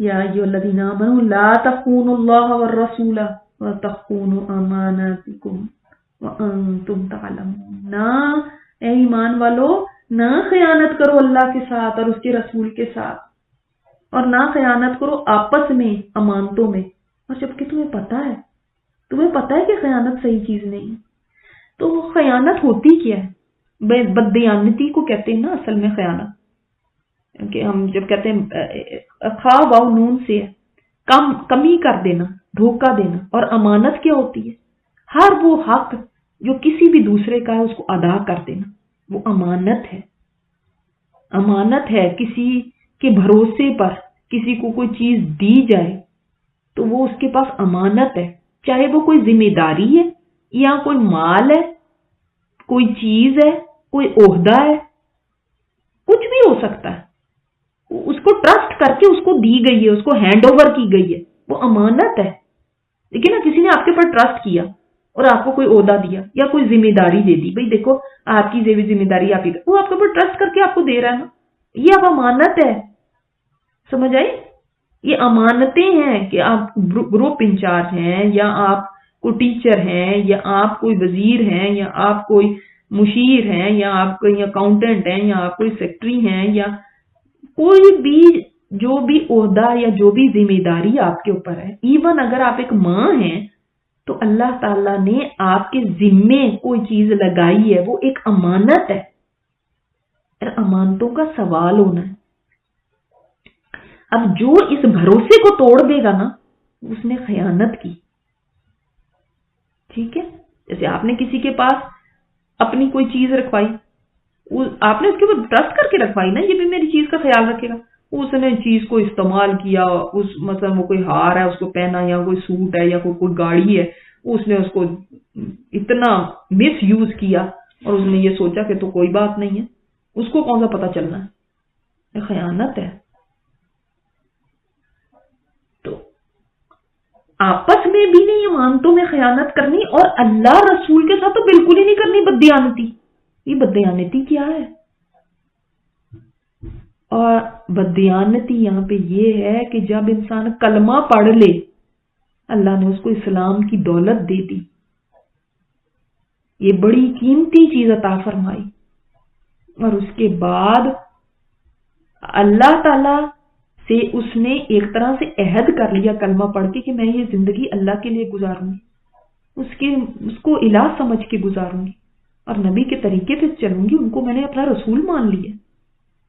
या अय्युहल्लज़ीना आमनू ला तख़ूनुल्लाह वर्रसूल व तख़ूनु अमानातिकुम व अंतुम तालमून। ना ए ईमान वालो, ना खयानत करो अल्लाह के साथ और उसके रसूल के साथ, और ना खयानत करो आपस में अमानतों में, और जबकि तुम्हें पता है कि खयानत सही चीज नहीं। तो खयानत होती क्या है? बददयानती को कहते हैं ना असल में खयानत, कि हम जब कहते हैं खा वाव नून से है, कमी कर देना, धोखा देना। और अमानत क्या होती है? हर वो हक जो किसी भी दूसरे का है उसको अदा कर देना, वो अमानत है। अमानत है किसी के भरोसे पर किसी को कोई चीज दी जाए तो वो उसके पास अमानत है, चाहे वो कोई जिम्मेदारी है या कोई माल है, कोई चीज है, कोई ओहदा है, कुछ भी हो सकता है। उसको ट्रस्ट करके उसको दी गई है, उसको हैंड ओवर की गई है, वो अमानत है। लेकिन ना किसी ने आपके पर ट्रस्ट किया और आपको कोई ओहदा दिया या कोई जिम्मेदारी दे दी, भाई देखो आपकी जिम्मेदारी आप ही, वो आपके ऊपर ट्रस्ट करके आपको दे रहा है ना, ये अब अमानत है। समझ आई? ये अमानतें हैं कि आप ग्रुप इंचार्ज हैं, या आप कोई टीचर हैं, या आप कोई वजीर हैं, या आप कोई मुशीर हैं, या आप कोई अकाउंटेंट हैं, या आप कोई सेक्रेटरी हैं, या कोई भी जो भी ओहदा या जो भी जिम्मेदारी आपके ऊपर है। इवन अगर आप एक माँ हैं तो अल्लाह ताला ने आपके जिम्मे कोई चीज लगाई है, वो एक अमानत है। अमानतों का सवाल होना है। अब जो इस भरोसे को तोड़ देगा ना, उसने खयानत की। ठीक है? जैसे आपने किसी के पास अपनी कोई चीज रखवाई, आपने उसके ऊपर ट्रस्ट करके रखवाई ना, ये भी मेरी चीज का ख्याल रखेगा। उसने चीज को इस्तेमाल किया, उस मतलब वो कोई हार है उसको पहना, या कोई सूट है, या कोई गाड़ी है, उसने उसको इतना मिस यूज किया और उसने ये सोचा कि तो कोई बात नहीं है, उसको कौन सा पता चलना है? खयानत है। तो आपस में भी नहीं अमानतों में खयानत करनी, और अल्लाह रसूल के साथ तो बिल्कुल ही नहीं करनी बददयानती। ये बददयानती क्या है? और बददयानती यहाँ पे ये है कि जब इंसान कलमा पढ़ ले, अल्लाह ने उसको इस्लाम की दौलत दे दी, ये बड़ी कीमती चीज अता फरमाई, और उसके बाद अल्लाह ताला से उसने एक तरह से अहद कर लिया कलमा पढ़ के कि मैं ये जिंदगी अल्लाह के लिए गुजारूंगी, उसको इलाह समझ के गुजारूंगी और नबी के तरीके पे चलूंगी, उनको मैंने अपना रसूल मान लिया।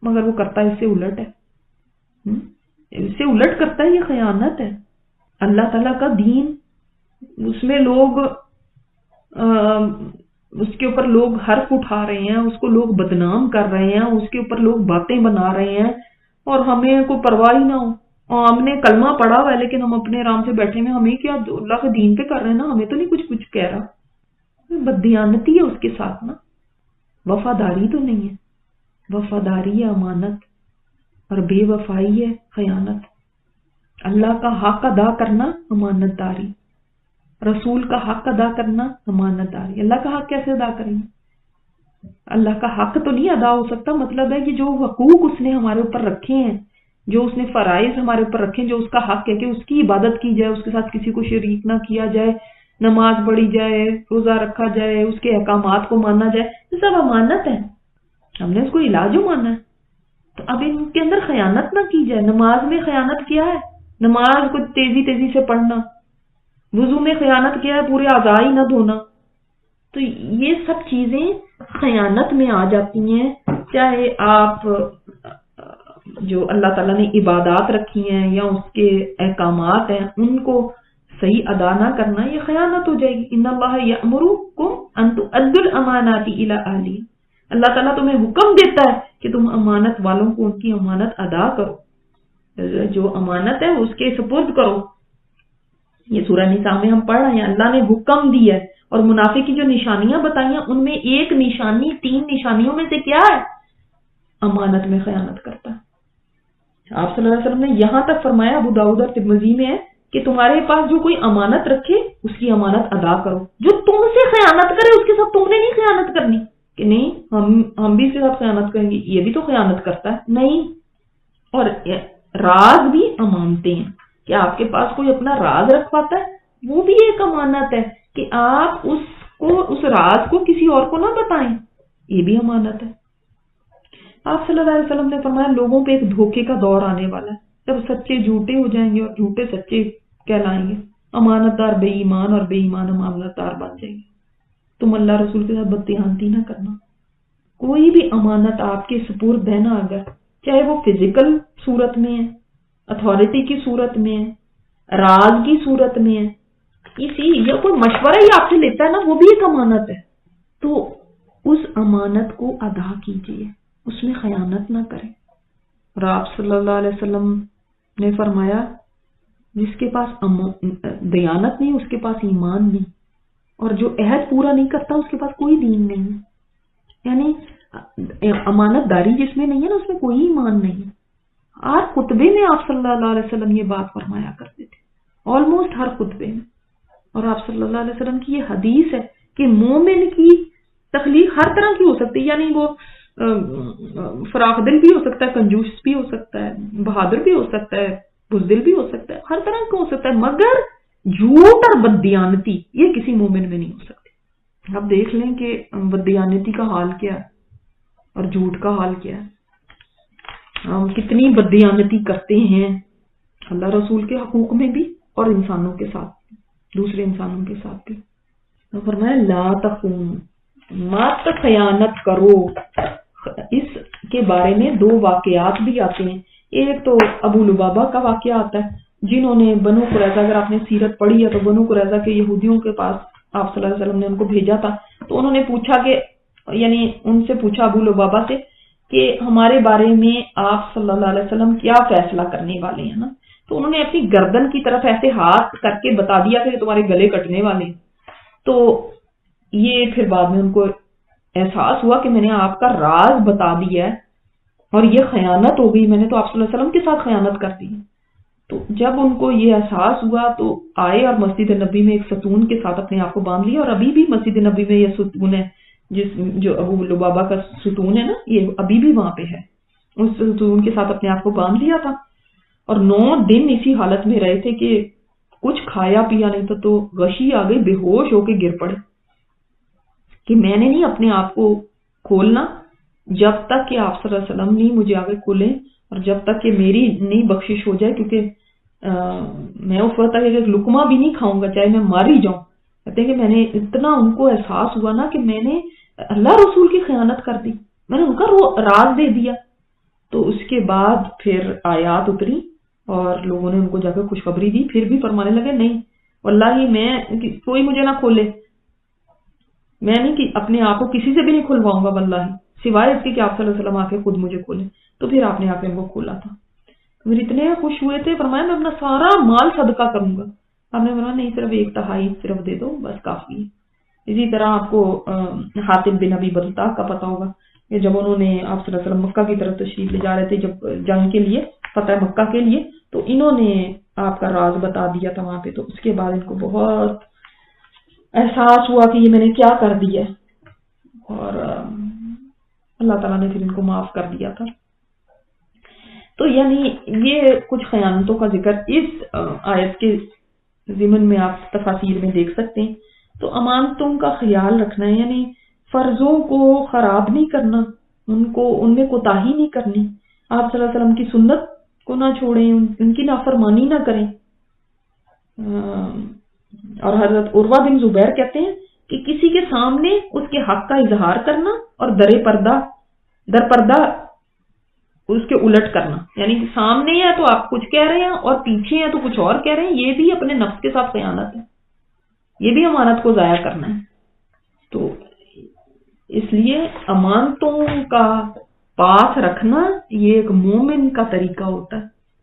मगर वो करता है इससे उलट है, इससे उलट करता है, ये खयानत है। अल्लाह ताला का दीन, उसमें लोग उसके ऊपर लोग हर्फ उठा रहे हैं, उसको लोग बदनाम कर रहे हैं, उसके ऊपर लोग बातें बना रहे हैं, और हमें कोई परवाह ही ना हो। और हमने कलमा पढ़ा हुआ है लेकिन हम अपने आराम से बैठे हुए, हमें क्या अल्लाह के दीन पे कर रहे हैं ना, हमें तो नहीं कुछ कह रहा। बददयानती है उसके साथ ना, वफादारी तो नहीं है। वफादारी है अमानत, और बेवफाई है खयानत। अल्लाह का हक अदा करना अमानतदारी, रसूल का हक अदा करना अमानतदारी। अल्लाह का हक कैसे अदा करेंगे? अल्लाह का हक तो नहीं अदा हो सकता। मतलब है कि जो हकूक उसने हमारे ऊपर रखे हैं, जो उसने फराइज हमारे ऊपर रखे हैं, जो उसका हक है कि उसकी इबादत की जाए, उसके साथ किसी को शरीक ना किया जाए, नमाज पढ़ी जाए, रोजा रखा जाए, उसके अहकामात को माना जाए, ये सब अमानत है। हमने उसको इलाजो माना है। तो अब इनके अंदर खयानत ना की जाए। नमाज में खयानत क्या है? नमाज को तेजी से पढ़ना। वुजू में खयानत क्या है? पूरे आज़ा ही ना धोना। तो ये सब चीजें खयानत में आ जाती हैं। चाहे आप जो अल्लाह ताला ने इबादत रखी हैं या उसके अहकामात हैं, उनको सही अदा ना करना, ये खयानत हो जाएगी। इन्नल्लाह यअमुरुकुम अन तुअद्दुल अमानाति इला अहली। अल्लाह ताला तुम्हें हुक्म देता है कि तुम अमानत वालों को उनकी अमानत अदा करो, जो अमानत है उसके सुपुर्द करो। ये सूरह निसा में हम पढ़ रहे हैं, अल्लाह ने हुक्म दिया है। और मुनाफिक की जो निशानियां बताई हैं, उनमें एक निशानी 3 निशानियों में से क्या है? अमानत में खयानत करता है। आप सल्लल्लाहु अलैहि वसल्लम ने यहां तक फरमाया, अबू दाऊद और तिरमिज़ी में है, कि तुम्हारे पास जो कोई अमानत रखे उसकी अमानत अदा करो। जो तुमसे खयानत करे उसके साथ तुमने नहीं खयानत करनी कि नहीं हम भी इसके साथ खयानत करेंगे, ये भी तो खयानत करता है। नहीं। और राज भी امانتیں ہیں کہ آپ کے پاس کوئی اپنا راز رکھواتا ہے، وہ بھی ایک امانت ہے کہ آپ اس راز کو کسی اور کو نہ بتائیں، یہ بھی امانت ہے۔ آپ صلی اللہ علیہ وسلم نے فرمایا لوگوں پہ ایک دھوکے کا دور آنے والا ہے، جب سچے جھوٹے ہو جائیں گے اور جھوٹے سچے کہلائیں گے، امانت دار بے ایمان اور بے ایمان امانت دار بن جائیں گے۔ تم اللہ رسول کے ساتھ بددہانتی نہ کرنا۔ کوئی بھی امانت آپ کے سپرد ہے نا، اگر چاہے وہ فزیکل صورت میں ہے، اتھارٹی کی صورت میں ہے، راز کی صورت میں ہے، یا کوئی مشورہ ہی آپ سے لیتا ہے نا، وہ بھی ایک امانت ہے، تو اس امانت کو ادا کیجیے، اس میں خیانت نہ کریں۔ اور آپ صلی اللہ علیہ وسلم نے فرمایا جس کے پاس دیانت نہیں اس کے پاس ایمان نہیں، اور جو عہد پورا نہیں کرتا اس کے پاس کوئی دین نہیں ہے، یعنی امانت داری جس میں نہیں ہے نا اس میں کوئی ایمان نہیں ہے۔ ہر خطبے میں آپ صلی اللہ علیہ وسلم یہ بات فرمایا کرتے تھے، آلموسٹ ہر خطبے میں۔ اور آپ صلی اللہ علیہ وسلم کی یہ حدیث ہے کہ مومن کی تخلیق ہر طرح کی ہو سکتی ہے، یعنی وہ فراخ دل بھی ہو سکتا ہے، کنجوس بھی ہو سکتا ہے، بہادر بھی ہو سکتا ہے، بزدل بھی ہو سکتا ہے، ہر طرح کا ہو سکتا ہے، مگر جھوٹ اور بددیانتی یہ کسی مومن میں نہیں ہو سکتی۔ اب دیکھ لیں کہ بددیانتی کا حال کیا ہے اور جھوٹ کا حال کیا ہے، ہم کتنی بددیانتی کرتے ہیں اللہ رسول کے حقوق میں بھی اور انسانوں کے ساتھ، دوسرے انسانوں کے ساتھ بھی۔ فرمایا لا تخون، مت خیانت کرو۔ اس کے بارے میں دو واقعات بھی آتے ہیں، ایک تو ابو لبابہ کا واقعہ آتا ہے جنہوں نے بنو قریظہ، اگر آپ نے سیرت پڑھی ہے تو بنو قریظہ کے یہودیوں کے پاس آپ صلی اللہ علیہ وسلم نے ان کو بھیجا تھا، تو انہوں نے پوچھا کہ یعنی ان سے پوچھا ابو لبابہ سے کہ ہمارے بارے میں آپ صلی اللہ علیہ وسلم کیا فیصلہ کرنے والے ہیں نا، تو انہوں نے اپنی گردن کی طرف ایسے ہاتھ کر کے بتا دیا کہ تمہارے گلے کٹنے والے ہیں۔ تو یہ پھر بعد میں ان کو احساس ہوا کہ میں نے آپ کا راز بتا دیا ہے اور یہ خیانت ہو گئی، میں نے تو آپ صلی اللہ علیہ وسلم کے ساتھ خیانت کر دی۔ تو جب ان کو یہ احساس ہوا تو آئے اور مسجد نبی میں ایک ستون کے ساتھ اپنے آپ کو باندھ لیا، اور ابھی بھی مسجد نبی میں یہ ستون ہے جو ابو لبابہ کا ستون ہے نا، یہ ابھی بھی وہاں پہ ہے، اس ستون کے ساتھ اپنے آپ کو باندھ لیا تھا، اور 9 دن اسی حالت میں رہے تھے کہ کچھ کھایا پیا نہیں تھا، تو غشی آ گئی، بے ہوش ہو کے گر پڑے کہ میں نے نہیں اپنے آپ کو کھولنا جب تک کہ آپ صلی اللہ علیہ وسلم نہیں مجھے آگے کھولیں، اور جب تک کہ میری نہیں بخشش ہو جائے، کیونکہ میں اس وقت تک ایک لقمہ بھی نہیں کھاؤں گا چاہے میں مار ہی جاؤں۔ کہتے ہیں کہ میں نے اتنا ان کو احساس ہوا نا کہ میں نے اللہ رسول کی خیانت کر دی، میں نے ان کا راز دے دیا۔ تو اس کے بعد پھر آیات اتری اور لوگوں نے ان کو جا کے خوشخبری دی، پھر بھی فرمانے لگے نہیں واللہ میں کوئی مجھے نہ کھولے، میں نہیں کہ اپنے آپ کو کسی سے بھی نہیں کھلواؤں گا واللہ، سوائے اس کے کہ آپ صلی اللہ علیہ وسلم آ کے خود مجھے کھولیں۔ تو پھر آپ نے آ کے ان کو کھولا تھا، پھر اتنے خوش ہوئے تھے، فرمایا میں اپنا سارا مال صدقہ کروں گا۔ آپ نے فرمایا نہیں، صرف 1/3 صرف دے دو بس کافی ہے۔ اسی طرح آپ کو حاتب بن ابی بلتع کا پتا ہوگا کہ جب انہوں نے آپ صلی اللہ علیہ وسلم مکہ کی طرف تشریف لے جا رہے تھے جب جنگ کے لیے، فتح مکہ کے لیے، تو انہوں نے آپ کا راز بتا دیا تھا وہاں پہ، تو اس کے بعد ان کو بہت احساس ہوا کہ یہ میں نے کیا کر دیا، اور اللہ تعالیٰ نے پھر ان کو معاف کر دیا تھا۔ تو یعنی یہ کچھ خیانتوں کا ذکر اس آیت کے ضمن میں آپ تفاسیر میں دیکھ سکتے ہیں۔ تو امانتوں کا خیال رکھنا ہے، یعنی فرضوں کو خراب نہیں کرنا، ان میں کوتاہی نہیں کرنی، آپ صلی اللہ علیہ وسلم کی سنت کو نہ چھوڑیں، ان کی نافرمانی نہ کریں۔ اور حضرت عروہ بن زبیر کہتے ہیں کہ کسی کے سامنے اس کے حق کا اظہار کرنا اور در پردہ اس کے الٹ کرنا، یعنی سامنے ہے تو آپ کچھ کہہ رہے ہیں اور پیچھے ہے تو کچھ اور کہہ رہے ہیں، یہ بھی اپنے نفس کے ساتھ خیانت ہے، یہ بھی امانت کو ضائع کرنا ہے۔ تو اس لیے امانتوں کا پاس رکھنا یہ ایک مومن کا طریقہ ہوتا ہے۔